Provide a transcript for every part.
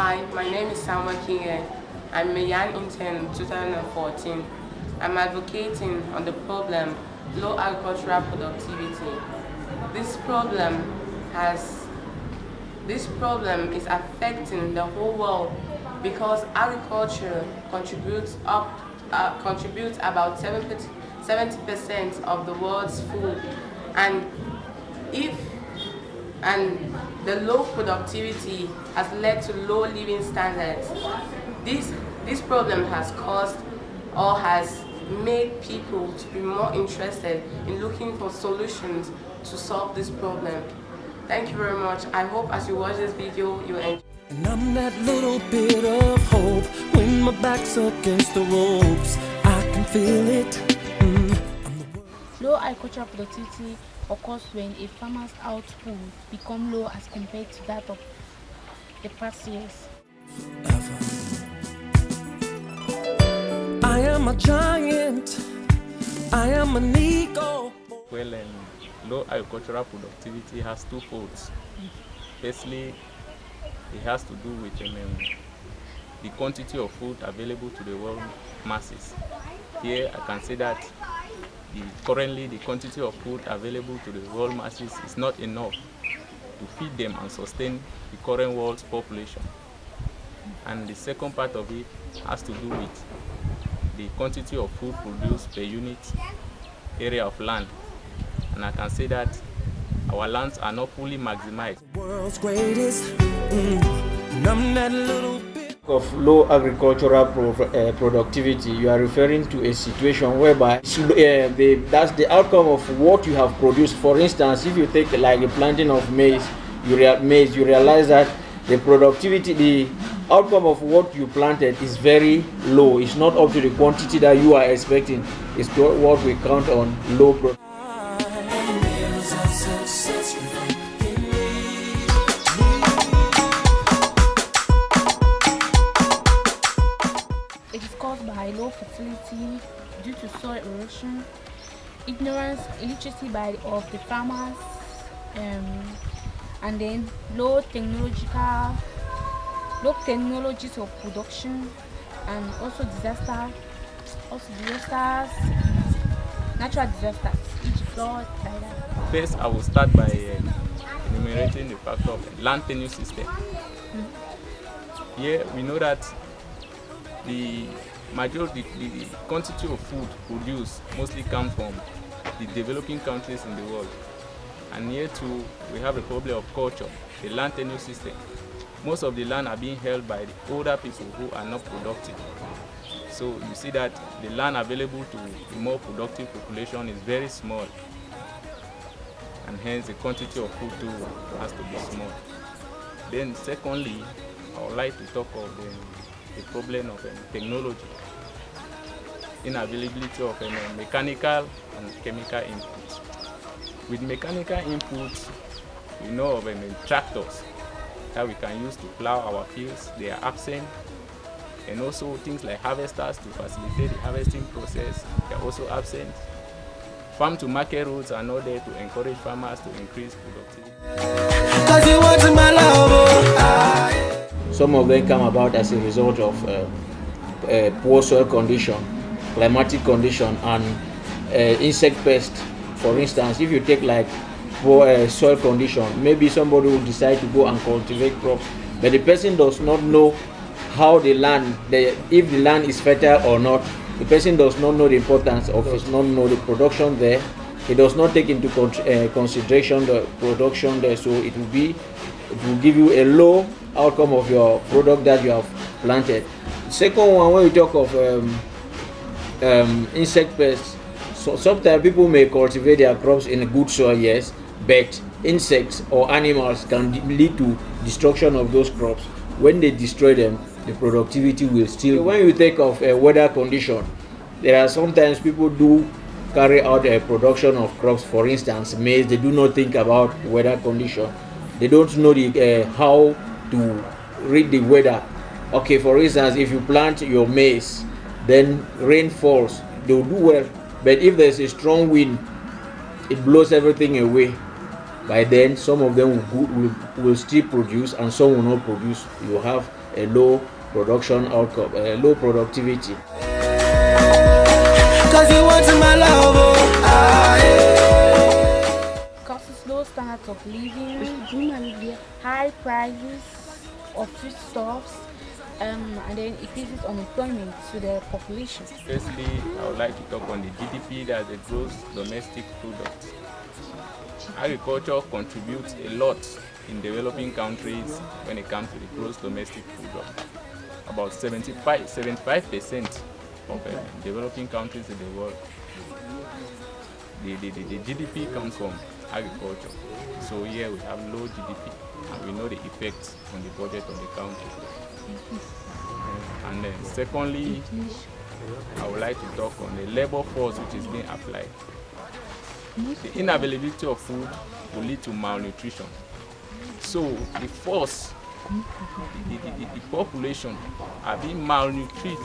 Hi, my name is Kinge. I'm a young intern in 2014. I'm advocating on the problem low agricultural productivity. This problem has this problem is affecting the whole world because agriculture contributes about 70% of the world's food, and if and the low productivity has led to low living standards. This problem has caused or has made people to be more interested in looking for solutions to solve this problem. Thank you very much. I hope as you watch this video you enjoy. And I'm that little bit of hope when my back's against the ropes. I can feel it. Low agricultural productivity occurs when a farmer's output becomes low as compared to that of the past years. I am a giant. I am an eagle. Well, low agricultural productivity has two folds. Firstly, it has to do with the quantity of food available to the world masses. Here I can say that currently the quantity of food available to the world masses is not enough to feed them and sustain the current world's population. And the second part of it has to do with the quantity of food produced per unit area of land. And I can say that our lands are not fully maximized. The world's greatest. And I'm that little bit of low agricultural productivity. You are referring to a situation whereby that's the outcome of what you have produced. For instance, if you take like the planting of maize, you realize that the productivity, the outcome of what you planted is very low. It's not up to the quantity that you are expecting. It's what we count on low productivity. It is caused by low fertility due to soil erosion, ignorance, illiteracy of the farmers, and then low technologies of production, and also disasters, natural disasters, each flood like that. First, I will start by enumerating the factor of land tenure system. Here we know that the quantity of food produced mostly comes from the developing countries in the world. And here too, we have a problem of culture, the land tenure system. Most of the land are being held by the older people who are not productive. So you see that the land available to the more productive population is very small. And hence the quantity of food too has to be small. Then secondly, I would like to talk of the problem of technology, inavailability of mechanical and chemical inputs. With mechanical inputs, we know of tractors that we can use to plow our fields. They are absent, and also things like harvesters to facilitate the harvesting process, they are also absent. Farm to market routes are not there to encourage farmers to increase productivity. Some of them come about as a result of poor soil condition, climatic condition, and insect pest. For instance, if you take like poor soil condition, maybe somebody will decide to go and cultivate crops, but the person does not know how the land, if the land is fertile or not. The person does not know the importance of, does not know the production there. He does not take into consideration the production there, so it will give you a low outcome of your product that you have planted. Second one, when we talk of insect pests, so sometimes people may cultivate their crops in a good soil, yes, but insects or animals can lead to destruction of those crops. When they destroy them, the productivity will still. When you think of a weather condition, there are sometimes people do carry out a production of crops. For instance, maize, they do not think about weather condition. They don't know how to read the weather. Okay, for instance, if you plant your maize, then rain falls, they will do well. But if there's a strong wind, it blows everything away. By then, some of them will still produce and some will not produce. You have a low production outcome, low productivity. Cause you want my love, oh, Causes low standards of living, high prices of foodstuffs, and then it increases unemployment to the population. Firstly, I would like to talk on the GDP, that's the gross domestic product. Agriculture contributes a lot in developing countries when it comes to the gross domestic product. About 75% of developing countries in the world, the GDP comes from agriculture. So here we have low GDP, and we know the effects on the budget of the country. And then secondly, I would like to talk on the labor force which is being applied. The inavailability of food will lead to malnutrition. So the force, the population are being malnourished,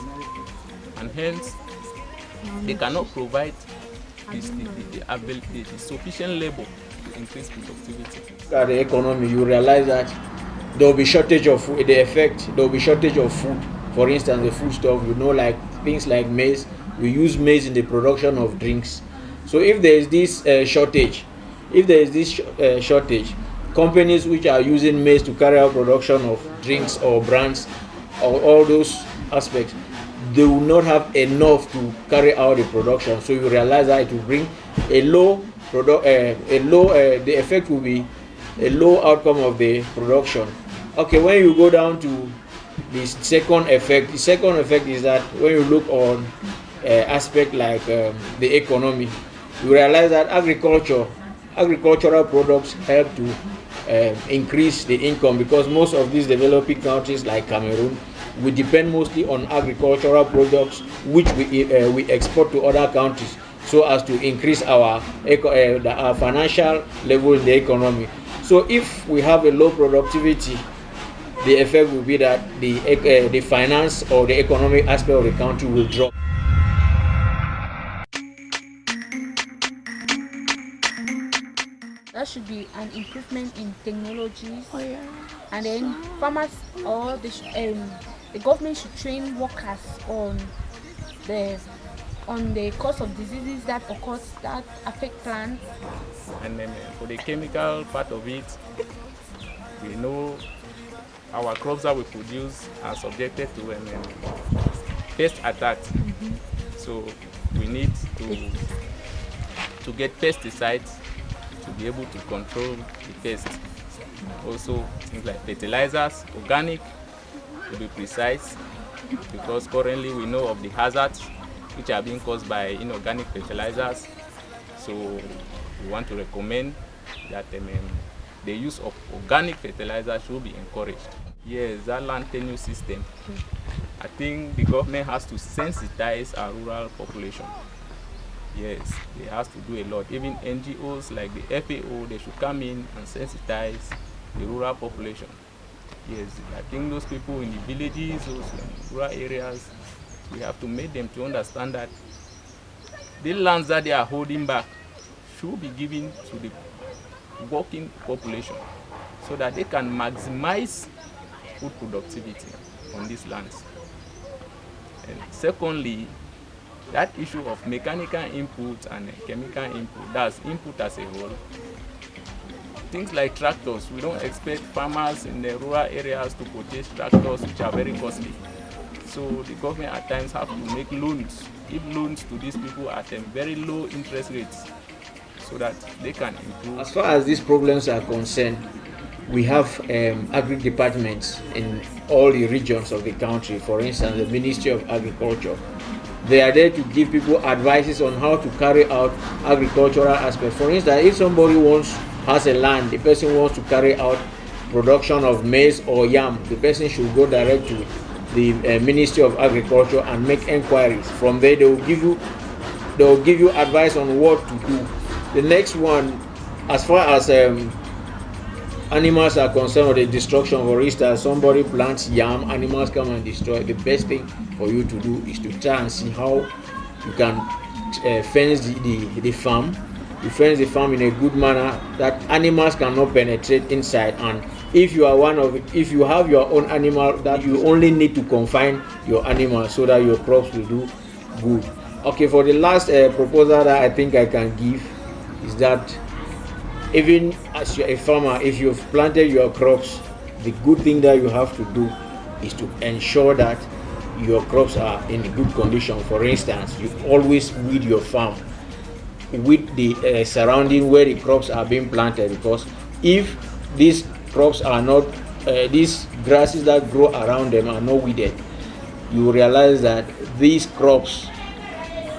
and hence they cannot provide the sufficient labor to increase productivity. At the economy, you realize that there will be shortage of food. The effect, there will be shortage of food. For instance, the food stuff, like things like maize. We use maize in the production of drinks. So if there is this shortage, companies which are using maize to carry out production of drinks or brands or all those aspects, they will not have enough to carry out the production. So you realize that it will bring the effect will be a low outcome of the production. Okay, when you go down to the second effect is that when you look on aspect like the economy, you realize that agricultural products help to increase the income, because most of these developing countries like Cameroon, we depend mostly on agricultural products which we export to other countries, so as to increase our financial level in the economy. So if we have a low productivity, the effect will be that the finance or the economic aspect of the country will drop. There should be an improvement in technologies, and then farmers or the government should train workers on the cause of diseases that affect plants. And then for the chemical part of it, we know our crops that we produce are subjected to pest attacks. So we need to get pesticides to be able to control the pests. Also things like fertilizers, organic, to be precise, because currently we know of the hazards which are being caused by inorganic fertilizers. So we want to recommend that the use of organic fertilizers should be encouraged. Yes, that land tenure system. I think the government has to sensitize our rural population. Yes, they have to do a lot. Even NGOs like the FAO, they should come in and sensitize the rural population. Yes, I think those people in the villages, those in rural areas, we have to make them to understand that the lands that they are holding back should be given to the working population so that they can maximize food productivity on these lands. And secondly, that issue of mechanical input and chemical input, that's input as a whole. Things like tractors, we don't expect farmers in the rural areas to purchase tractors which are very costly. So the government at times have to make loans, give loans to these people at very low interest rates so that they can improve. As far as these problems are concerned, we have agri departments in all the regions of the country. For instance, the Ministry of Agriculture. They are there to give people advices on how to carry out agricultural aspects. For instance, if somebody has a land, the person wants to carry out production of maize or yam, the person should go direct to the Ministry of Agriculture and make inquiries. From there, they will give you advice on what to do. The next one, as far as animals are concerned, or the destruction, for instance, somebody plants yam, animals come and destroy. The best thing for you to do is to try and see how you can fence the farm. You fence the farm in a good manner that animals cannot penetrate inside, and if you are if you have your own animal, that you only need to confine your animal so that your crops will do good. Okay, for the last proposal that I think I can give is that even as you're a farmer, if you've planted your crops, the good thing that you have to do is to ensure that your crops are in good condition. For instance, you always weed your farm, with the surrounding where the crops are being planted, because if these crops are not, these grasses that grow around them are not weeded, you realize that these crops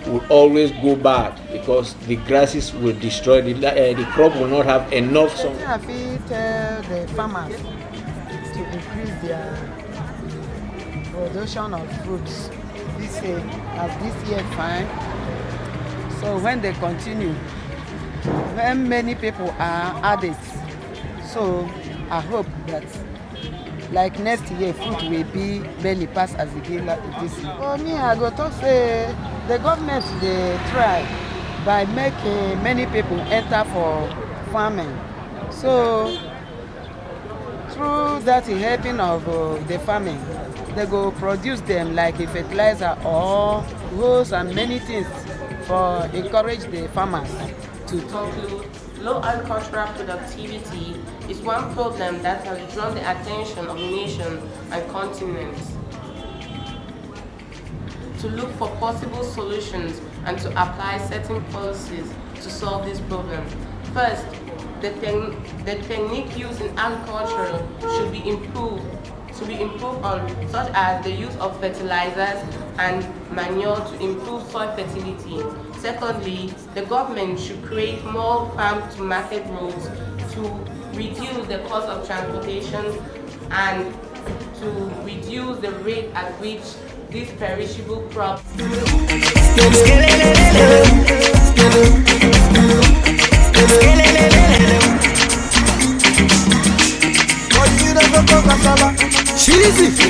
will always go bad because the grasses will destroy the crop will not have enough sun. I feel tell the farmers to increase their production of fruits this year, as this year fine. So when they continue, when many people are added, so I hope that like next year fruit will be barely pass as it did this year. For me, I go talk say the government they try by making many people enter for farming. So through that helping of the farming, they go produce them like a fertilizer or hose and many things for encourage the farmers. To conclude, low agricultural productivity is one problem that has drawn the attention of nations and continents to look for possible solutions and to apply certain policies to solve this problem. First, the technique used in agriculture should be improved on, such as the use of fertilizers and manure to improve soil fertility. Secondly, the government should create more farm-to-market roads to reduce the cost of transportation and to reduce the rate at which these perishable crops. She's easy.